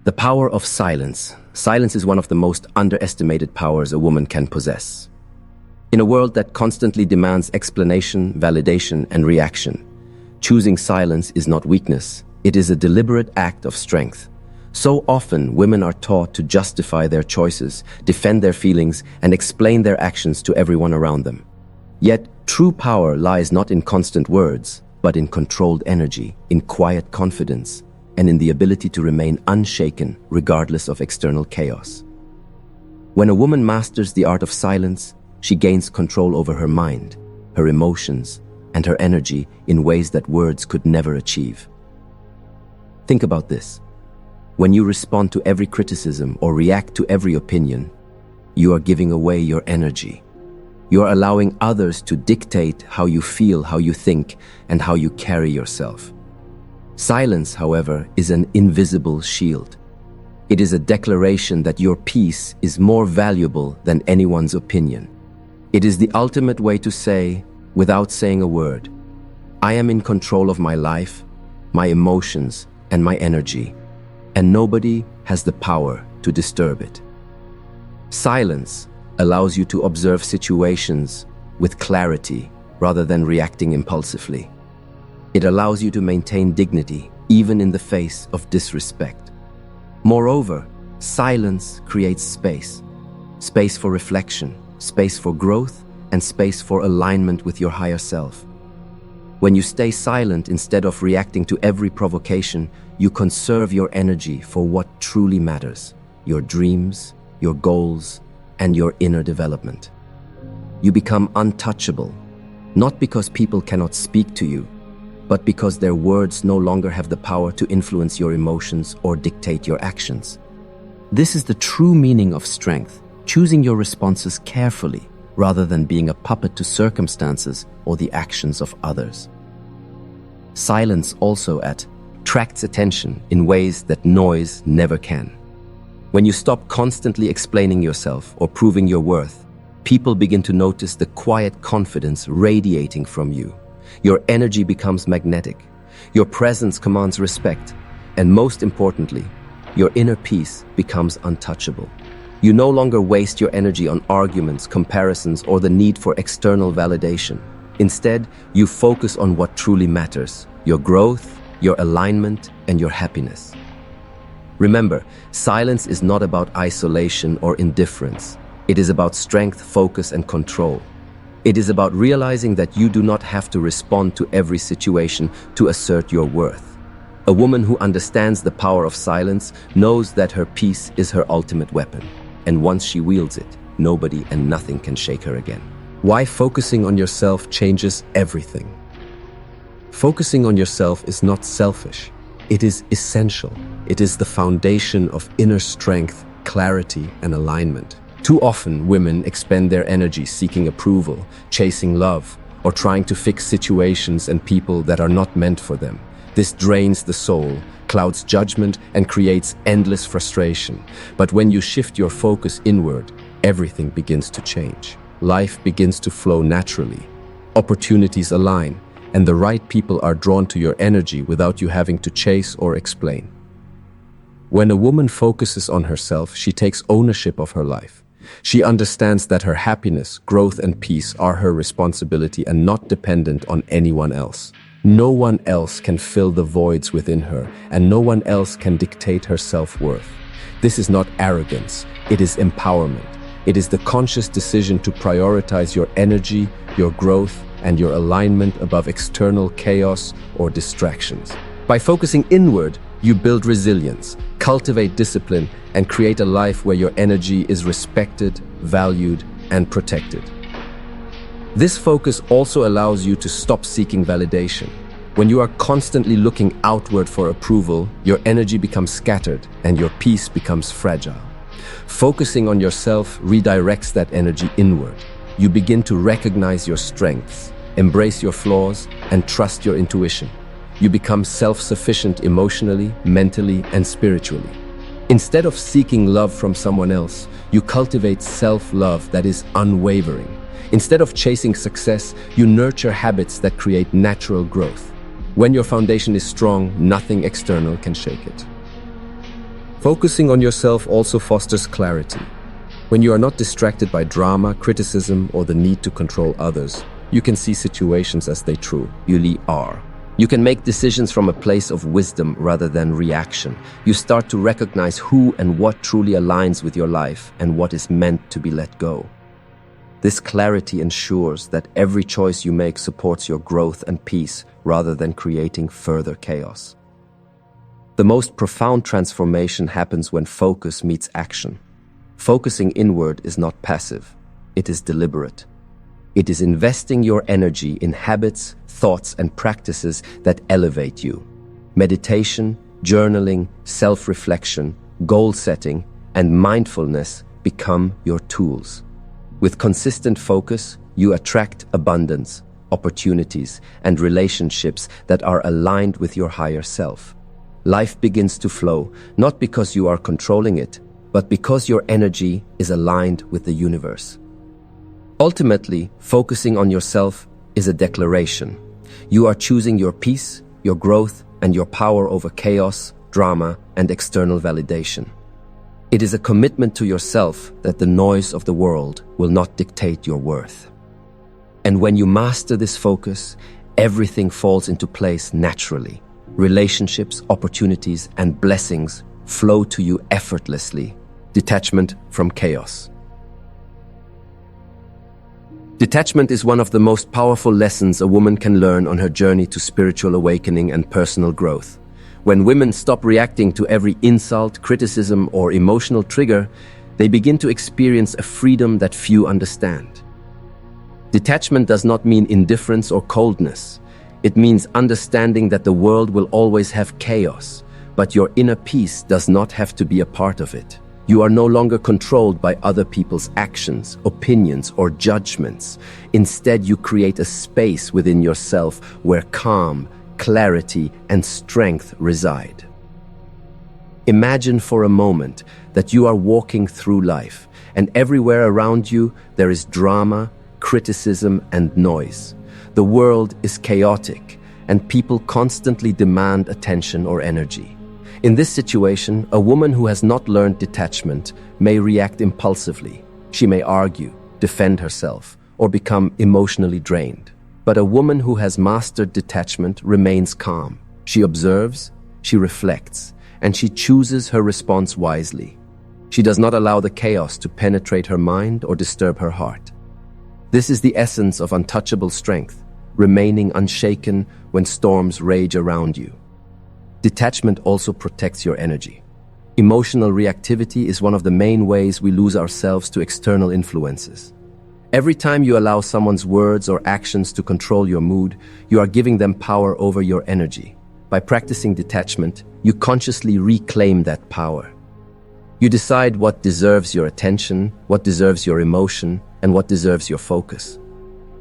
The power of silence. Silence is one of the most underestimated powers a woman can possess. In a world that constantly demands explanation, validation, and reaction, choosing silence is not weakness, it is a deliberate act of strength. So often, women are taught to justify their choices, defend their feelings, and explain their actions to everyone around them. Yet, true power lies not in constant words, but in controlled energy, in quiet confidence, and in the ability to remain unshaken regardless of external chaos. When a woman masters the art of silence, she gains control over her mind, her emotions, and her energy in ways that words could never achieve. Think about this. When you respond to every criticism or react to every opinion, you are giving away your energy. You are allowing others to dictate how you feel, how you think, and how you carry yourself. Silence, however, is an invisible shield. It is a declaration that your peace is more valuable than anyone's opinion. It is the ultimate way to say, without saying a word, I am in control of my life, my emotions, and my energy, and nobody has the power to disturb it. Silence allows you to observe situations with clarity rather than reacting impulsively. It allows you to maintain dignity even in the face of disrespect. Moreover, silence creates space. Space for reflection, space for growth, and space for alignment with your higher self. When you stay silent instead of reacting to every provocation, you conserve your energy for what truly matters: your dreams, your goals, and your inner development. You become untouchable, not because people cannot speak to you, but because their words no longer have the power to influence your emotions or dictate your actions. This is the true meaning of strength, choosing your responses carefully rather than being a puppet to circumstances or the actions of others. Silence also attracts attention in ways that noise never can. When you stop constantly explaining yourself or proving your worth, people begin to notice the quiet confidence radiating from you. Your energy becomes magnetic. Your presence commands respect. And most importantly, your inner peace becomes untouchable. You no longer waste your energy on arguments, comparisons, or the need for external validation. Instead, you focus on what truly matters: your growth, your alignment, and your happiness. Remember, silence is not about isolation or indifference. It is about strength, focus, and control. It is about realizing that you do not have to respond to every situation to assert your worth. A woman who understands the power of silence knows that her peace is her ultimate weapon. And once she wields it, nobody and nothing can shake her again. Why focusing on yourself changes everything. Focusing on yourself is not selfish. It is essential. It is the foundation of inner strength, clarity, and alignment. Too often, women expend their energy seeking approval, chasing love, or trying to fix situations and people that are not meant for them. This drains the soul, clouds judgment, and creates endless frustration. But when you shift your focus inward, everything begins to change. Life begins to flow naturally. Opportunities align, and the right people are drawn to your energy without you having to chase or explain. When a woman focuses on herself, she takes ownership of her life. She understands that her happiness, growth, and peace are her responsibility and not dependent on anyone else. No one else can fill the voids within her, and no one else can dictate her self-worth. This is not arrogance, it is empowerment. It is the conscious decision to prioritize your energy, your growth, and your alignment above external chaos or distractions. By focusing inward, you build resilience, cultivate discipline, and create a life where your energy is respected, valued, and protected. This focus also allows you to stop seeking validation. When you are constantly looking outward for approval, your energy becomes scattered and your peace becomes fragile. Focusing on yourself redirects that energy inward. You begin to recognize your strengths, embrace your flaws, and trust your intuition. You become self-sufficient emotionally, mentally, and spiritually. Instead of seeking love from someone else, you cultivate self-love that is unwavering. Instead of chasing success, you nurture habits that create natural growth. When your foundation is strong, nothing external can shake it. Focusing on yourself also fosters clarity. When you are not distracted by drama, criticism, or the need to control others, you can see situations as they truly are. You can make decisions from a place of wisdom rather than reaction. You start to recognize who and what truly aligns with your life and what is meant to be let go. This clarity ensures that every choice you make supports your growth and peace rather than creating further chaos. The most profound transformation happens when focus meets action. Focusing inward is not passive, it is deliberate. It is investing your energy in habits, thoughts, and practices that elevate you. Meditation, journaling, self-reflection, goal setting, and mindfulness become your tools. With consistent focus, you attract abundance, opportunities, and relationships that are aligned with your higher self. Life begins to flow, not because you are controlling it, but because your energy is aligned with the universe. Ultimately, focusing on yourself is a declaration. You are choosing your peace, your growth, and your power over chaos, drama, and external validation. It is a commitment to yourself that the noise of the world will not dictate your worth. And when you master this focus, everything falls into place naturally. Relationships, opportunities, and blessings flow to you effortlessly. Detachment from chaos. Detachment is one of the most powerful lessons a woman can learn on her journey to spiritual awakening and personal growth. When women stop reacting to every insult, criticism, or emotional trigger, they begin to experience a freedom that few understand. Detachment does not mean indifference or coldness. It means understanding that the world will always have chaos, but your inner peace does not have to be a part of it. You are no longer controlled by other people's actions, opinions, or judgments. Instead, you create a space within yourself where calm, clarity, and strength reside. Imagine for a moment that you are walking through life, and everywhere around you there is drama, criticism, and noise. The world is chaotic, and people constantly demand attention or energy. In this situation, a woman who has not learned detachment may react impulsively. She may argue, defend herself, or become emotionally drained. But a woman who has mastered detachment remains calm. She observes, she reflects, and she chooses her response wisely. She does not allow the chaos to penetrate her mind or disturb her heart. This is the essence of untouchable strength, remaining unshaken when storms rage around you. Detachment also protects your energy. Emotional reactivity is one of the main ways we lose ourselves to external influences. Every time you allow someone's words or actions to control your mood, you are giving them power over your energy. By practicing detachment, you consciously reclaim that power. You decide what deserves your attention, what deserves your emotion, and what deserves your focus.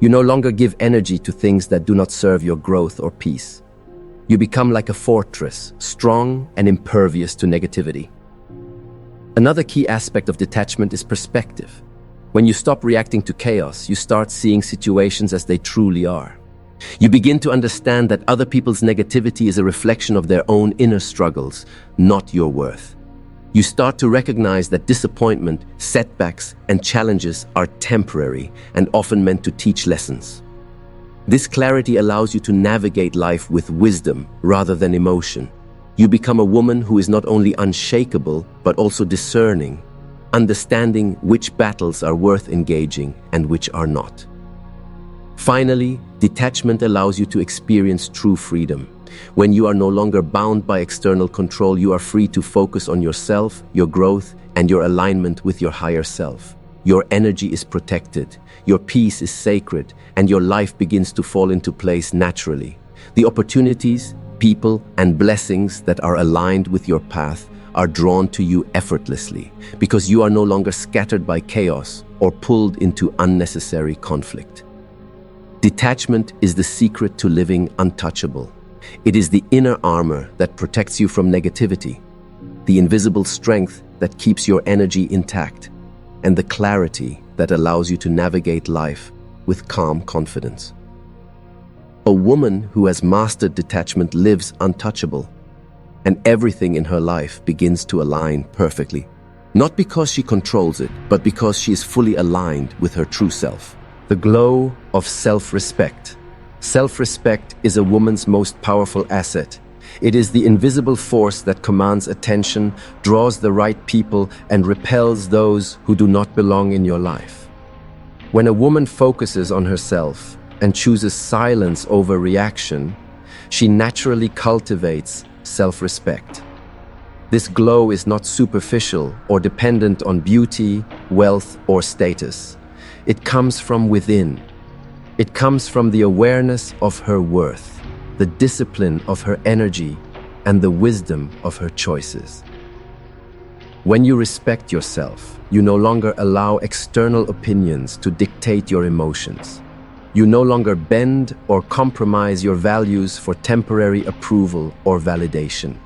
You no longer give energy to things that do not serve your growth or peace. You become like a fortress, strong and impervious to negativity. Another key aspect of detachment is perspective. When you stop reacting to chaos, you start seeing situations as they truly are. You begin to understand that other people's negativity is a reflection of their own inner struggles, not your worth. You start to recognize that disappointment, setbacks, and challenges are temporary and often meant to teach lessons. This clarity allows you to navigate life with wisdom rather than emotion. You become a woman who is not only unshakable, but also discerning, understanding which battles are worth engaging and which are not. Finally, detachment allows you to experience true freedom. When you are no longer bound by external control, you are free to focus on yourself, your growth, and your alignment with your higher self. Your energy is protected, your peace is sacred, and your life begins to fall into place naturally. The opportunities, people, and blessings that are aligned with your path are drawn to you effortlessly because you are no longer scattered by chaos or pulled into unnecessary conflict. Detachment is the secret to living untouchable. It is the inner armor that protects you from negativity, the invisible strength that keeps your energy intact, and the clarity that allows you to navigate life with calm confidence. A woman who has mastered detachment lives untouchable. and everything in her life begins to align perfectly. Not because she controls it, but because she is fully aligned with her true self. The glow of self-respect. Self-respect is a woman's most powerful asset. It is the invisible force that commands attention, draws the right people, and repels those who do not belong in your life. When a woman focuses on herself and chooses silence over reaction, she naturally cultivates self-respect. This glow is not superficial or dependent on beauty, wealth, or status. It comes from within. It comes from the awareness of her worth, the discipline of her energy, and the wisdom of her choices. When you respect yourself, you no longer allow external opinions to dictate your emotions. You no longer bend or compromise your values for temporary approval or validation.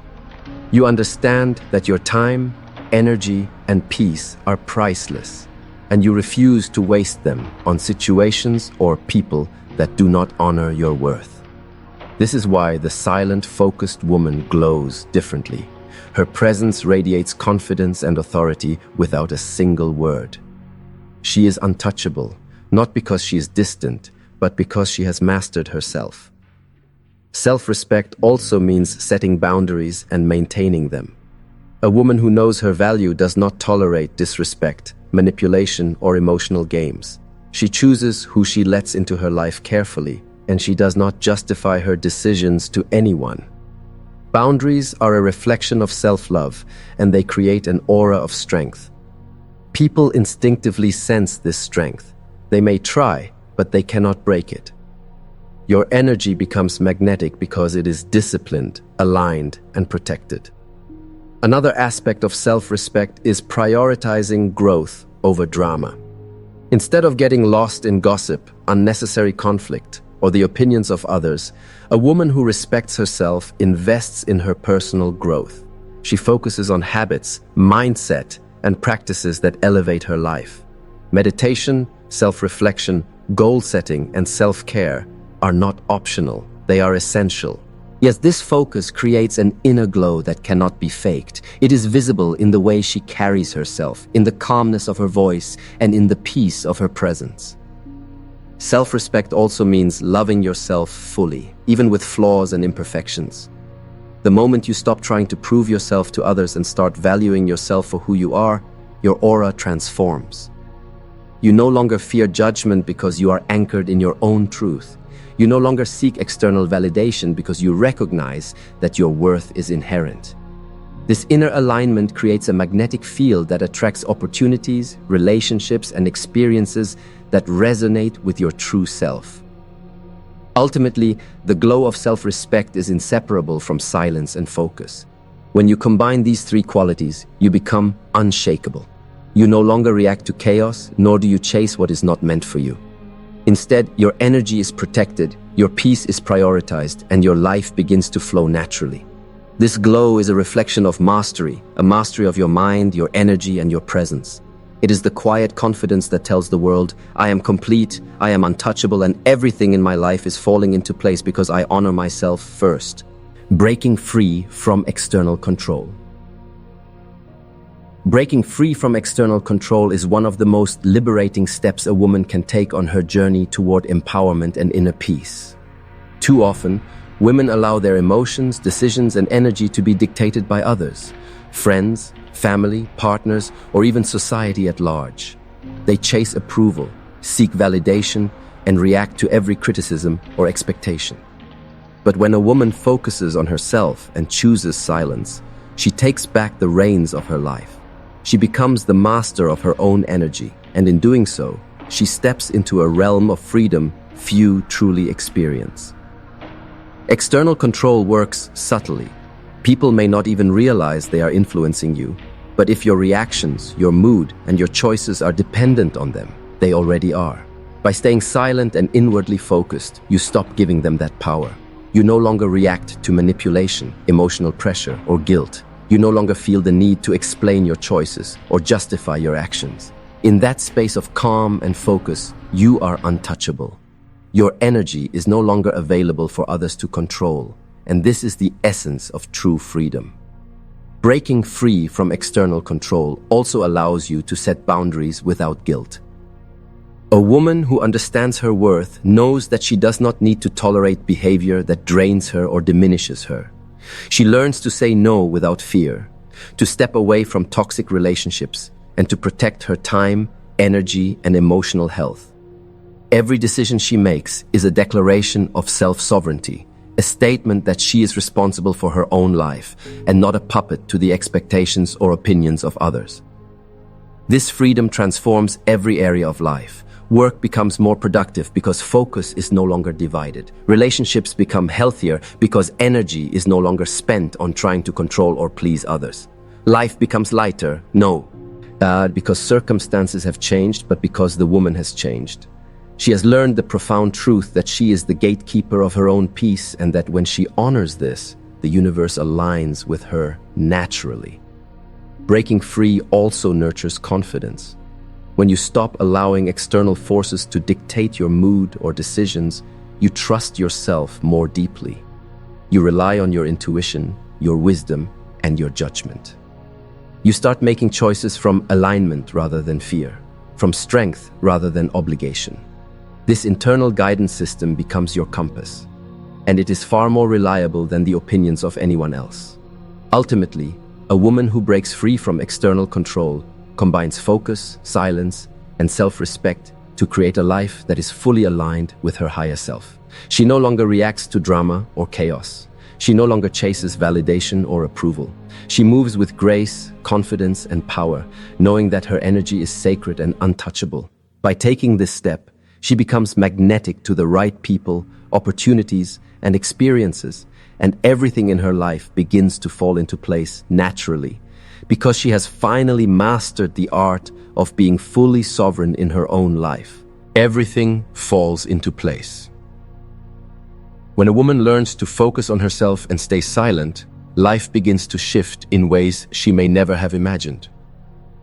You understand that your time, energy, and peace are priceless, and you refuse to waste them on situations or people that do not honor your worth. This is why the silent, focused woman glows differently. Her presence radiates confidence and authority without a single word. She is untouchable, not because she is distant, but because she has mastered herself. Self-respect also means setting boundaries and maintaining them. A woman who knows her value does not tolerate disrespect, manipulation, or emotional games. She chooses who she lets into her life carefully, and she does not justify her decisions to anyone. Boundaries are a reflection of self-love, and they create an aura of strength. People instinctively sense this strength. They may try, but they cannot break it. Your energy becomes magnetic because it is disciplined, aligned, and protected. Another aspect of self-respect is prioritizing growth over drama. Instead of getting lost in gossip, unnecessary conflict, or the opinions of others, a woman who respects herself invests in her personal growth. She focuses on habits, mindset, and practices that elevate her life. Meditation, self-reflection, goal setting, and self-care are not optional, they are essential. Yes, this focus creates an inner glow that cannot be faked. It is visible in the way she carries herself, in the calmness of her voice, and in the peace of her presence. Self-respect also means loving yourself fully, even with flaws and imperfections. The moment you stop trying to prove yourself to others and start valuing yourself for who you are, your aura transforms. You no longer fear judgment because you are anchored in your own truth. You no longer seek external validation because you recognize that your worth is inherent. This inner alignment creates a magnetic field that attracts opportunities, relationships, and experiences that resonate with your true self. Ultimately, the glow of self-respect is inseparable from silence and focus. When you combine these three qualities, you become unshakable. You no longer react to chaos, nor do you chase what is not meant for you. Instead, your energy is protected, your peace is prioritized, and your life begins to flow naturally. This glow is a reflection of mastery, a mastery of your mind, your energy, and your presence. It is the quiet confidence that tells the world, I am complete, I am untouchable, and everything in my life is falling into place because I honor myself first. Breaking free from external control. Breaking free from external control is one of the most liberating steps a woman can take on her journey toward empowerment and inner peace. Too often, women allow their emotions, decisions, and energy to be dictated by others, friends, family, partners, or even society at large. They chase approval, seek validation, and react to every criticism or expectation. But when a woman focuses on herself and chooses silence, she takes back the reins of her life. She becomes the master of her own energy, and in doing so, she steps into a realm of freedom few truly experience. External control works subtly. People may not even realize they are influencing you, but if your reactions, your mood, and your choices are dependent on them, they already are. By staying silent and inwardly focused, you stop giving them that power. You no longer react to manipulation, emotional pressure, or guilt. You no longer feel the need to explain your choices or justify your actions. In that space of calm and focus, you are untouchable. Your energy is no longer available for others to control, and this is the essence of true freedom. Breaking free from external control also allows you to set boundaries without guilt. A woman who understands her worth knows that she does not need to tolerate behavior that drains her or diminishes her. She learns to say no without fear, to step away from toxic relationships, and to protect her time, energy, and emotional health. Every decision she makes is a declaration of self-sovereignty, a statement that she is responsible for her own life and not a puppet to the expectations or opinions of others. This freedom transforms every area of life. Work becomes more productive because focus is no longer divided. Relationships become healthier because energy is no longer spent on trying to control or please others. Life becomes lighter, because circumstances have changed, but because the woman has changed. She has learned the profound truth that she is the gatekeeper of her own peace, and that when she honors this, the universe aligns with her naturally. Breaking free also nurtures confidence. When you stop allowing external forces to dictate your mood or decisions, you trust yourself more deeply. You rely on your intuition, your wisdom, and your judgment. You start making choices from alignment rather than fear, from strength rather than obligation. This internal guidance system becomes your compass, and it is far more reliable than the opinions of anyone else. Ultimately, a woman who breaks free from external control combines focus, silence, and self-respect to create a life that is fully aligned with her higher self. She no longer reacts to drama or chaos. She no longer chases validation or approval. She moves with grace, confidence, and power, knowing that her energy is sacred and untouchable. By taking this step, she becomes magnetic to the right people, opportunities, and experiences, and everything in her life begins to fall into place naturally, because she has finally mastered the art of being fully sovereign in her own life. Everything falls into place. When a woman learns to focus on herself and stay silent, life begins to shift in ways she may never have imagined.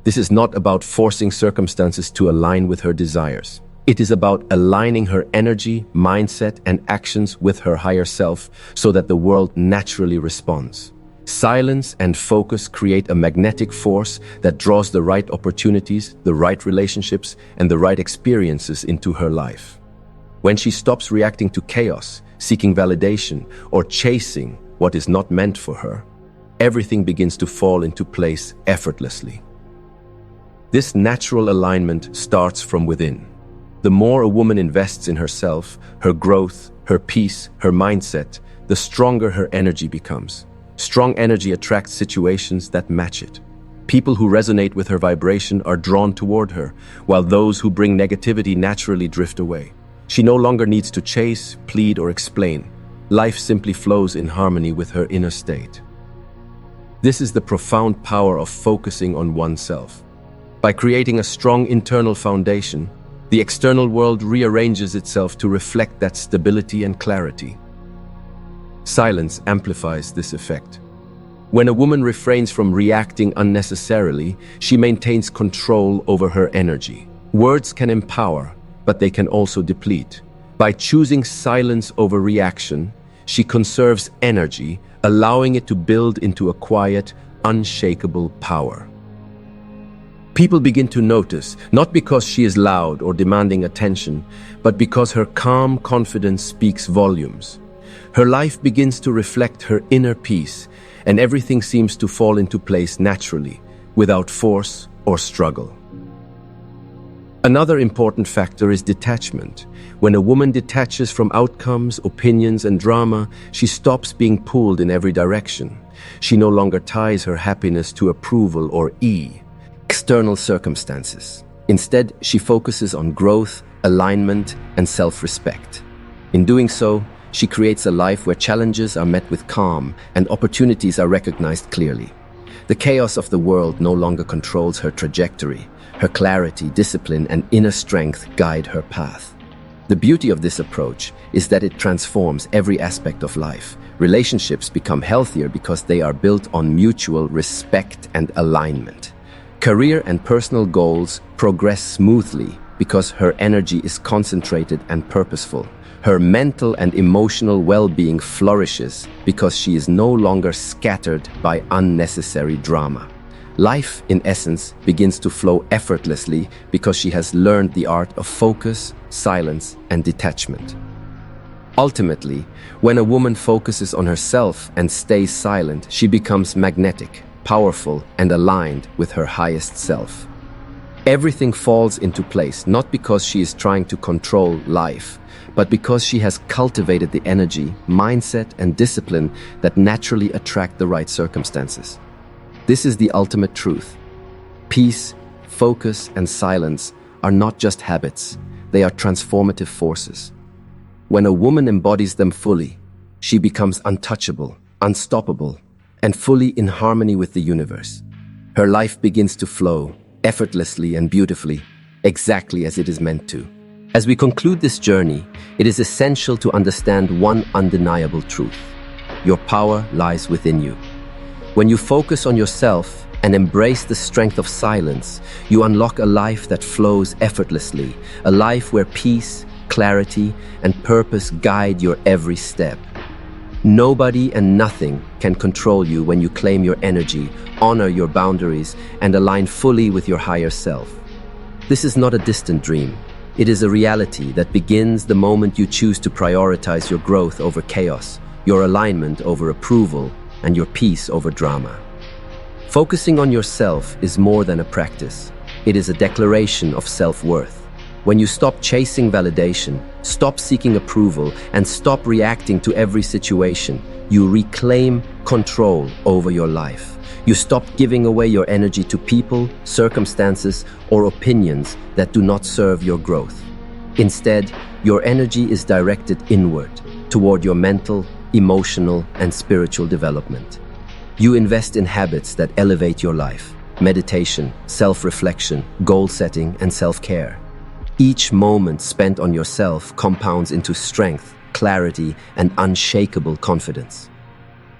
This is not about forcing circumstances to align with her desires. It is about aligning her energy, mindset, and actions with her higher self so that the world naturally responds. Silence and focus create a magnetic force that draws the right opportunities, the right relationships, and the right experiences into her life. When she stops reacting to chaos, seeking validation, or chasing what is not meant for her, everything begins to fall into place effortlessly. This natural alignment starts from within. The more a woman invests in herself, her growth, her peace, her mindset, the stronger her energy becomes. Strong energy attracts situations that match it. People who resonate with her vibration are drawn toward her, while those who bring negativity naturally drift away. She no longer needs to chase, plead, or explain. Life simply flows in harmony with her inner state. This is the profound power of focusing on oneself. By creating a strong internal foundation, the external world rearranges itself to reflect that stability and clarity. Silence amplifies this effect. When a woman refrains from reacting unnecessarily, she maintains control over her energy. Words can empower, but they can also deplete. By choosing silence over reaction, she conserves energy, allowing it to build into a quiet, unshakable power. People begin to notice, not because she is loud or demanding attention, but because her calm confidence speaks volumes. Her life begins to reflect her inner peace, and everything seems to fall into place naturally, without force or struggle. Another important factor is detachment. When a woman detaches from outcomes, opinions, and drama, she stops being pulled in every direction. She no longer ties her happiness to approval or external circumstances. Instead, she focuses on growth, alignment, and self-respect. In doing so, she creates a life where challenges are met with calm and opportunities are recognized clearly. The chaos of the world no longer controls her trajectory. Her clarity, discipline, and inner strength guide her path. The beauty of this approach is that it transforms every aspect of life. Relationships become healthier because they are built on mutual respect and alignment. Career and personal goals progress smoothly because her energy is concentrated and purposeful. Her mental and emotional well-being flourishes because she is no longer scattered by unnecessary drama. Life, in essence, begins to flow effortlessly because she has learned the art of focus, silence, and detachment. Ultimately, when a woman focuses on herself and stays silent, she becomes magnetic, powerful, and aligned with her highest self. Everything falls into place not because she is trying to control life, but because she has cultivated the energy, mindset, and discipline that naturally attract the right circumstances. This is the ultimate truth. Peace, focus, and silence are not just habits, they are transformative forces. When a woman embodies them fully, she becomes untouchable, unstoppable, and fully in harmony with the universe. Her life begins to flow, effortlessly and beautifully, exactly as it is meant to. As we conclude this journey, it is essential to understand one undeniable truth. Your power lies within you. When you focus on yourself and embrace the strength of silence, you unlock a life that flows effortlessly, a life where peace, clarity, and purpose guide your every step. Nobody and nothing can control you when you claim your energy, honor your boundaries, and align fully with your higher self. This is not a distant dream. It is a reality that begins the moment you choose to prioritize your growth over chaos, your alignment over approval, and your peace over drama. Focusing on yourself is more than a practice. It is a declaration of self-worth. When you stop chasing validation, stop seeking approval, and stop reacting to every situation, you reclaim control over your life. You stop giving away your energy to people, circumstances, or opinions that do not serve your growth. Instead, your energy is directed inward, toward your mental, emotional, and spiritual development. You invest in habits that elevate your life: meditation, self-reflection, goal setting, and self-care. Each moment spent on yourself compounds into strength, clarity, and unshakable confidence.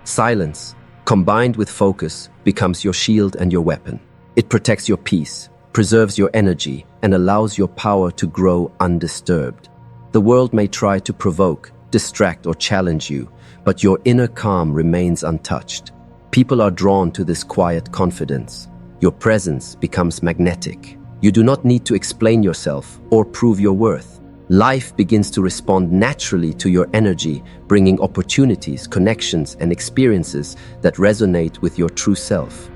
Silence, combined with focus, becomes your shield and your weapon. It protects your peace, preserves your energy, and allows your power to grow undisturbed. The world may try to provoke, distract, or challenge you, but your inner calm remains untouched. People are drawn to this quiet confidence. Your presence becomes magnetic. You do not need to explain yourself or prove your worth. Life begins to respond naturally to your energy, bringing opportunities, connections, and experiences that resonate with your true self.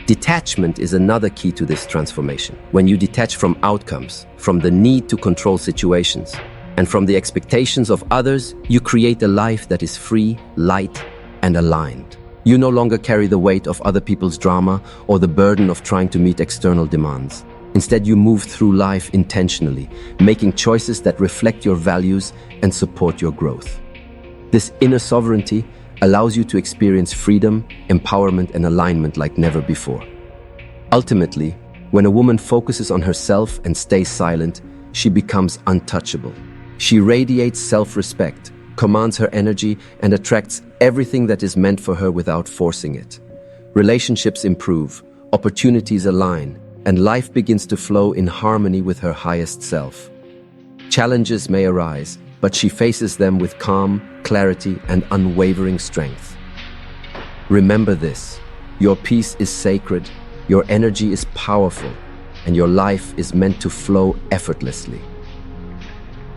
Detachment is another key to this transformation. When you detach from outcomes, from the need to control situations, and from the expectations of others, you create a life that is free, light, and aligned. You no longer carry the weight of other people's drama or the burden of trying to meet external demands. Instead, you move through life intentionally, making choices that reflect your values and support your growth. This inner sovereignty allows you to experience freedom, empowerment, and alignment like never before. Ultimately, when a woman focuses on herself and stays silent, she becomes untouchable. She radiates self-respect, commands her energy, and attracts everything that is meant for her without forcing it. Relationships improve, opportunities align, and life begins to flow in harmony with her highest self. Challenges may arise, but she faces them with calm, clarity, and unwavering strength. Remember this: your peace is sacred, your energy is powerful, and your life is meant to flow effortlessly.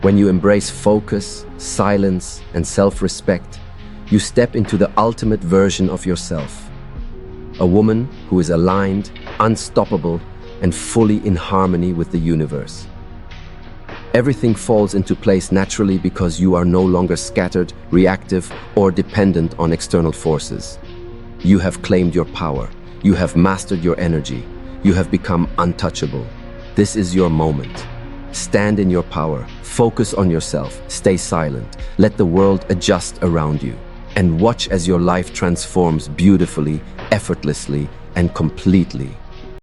When you embrace focus, silence, and self-respect, you step into the ultimate version of yourself. A woman who is aligned, unstoppable, and fully in harmony with the universe. Everything falls into place naturally because you are no longer scattered, reactive, or dependent on external forces. You have claimed your power. You have mastered your energy. You have become untouchable. This is your moment. Stand in your power. Focus on yourself. Stay silent. Let the world adjust around you. And watch as your life transforms beautifully, effortlessly, and completely.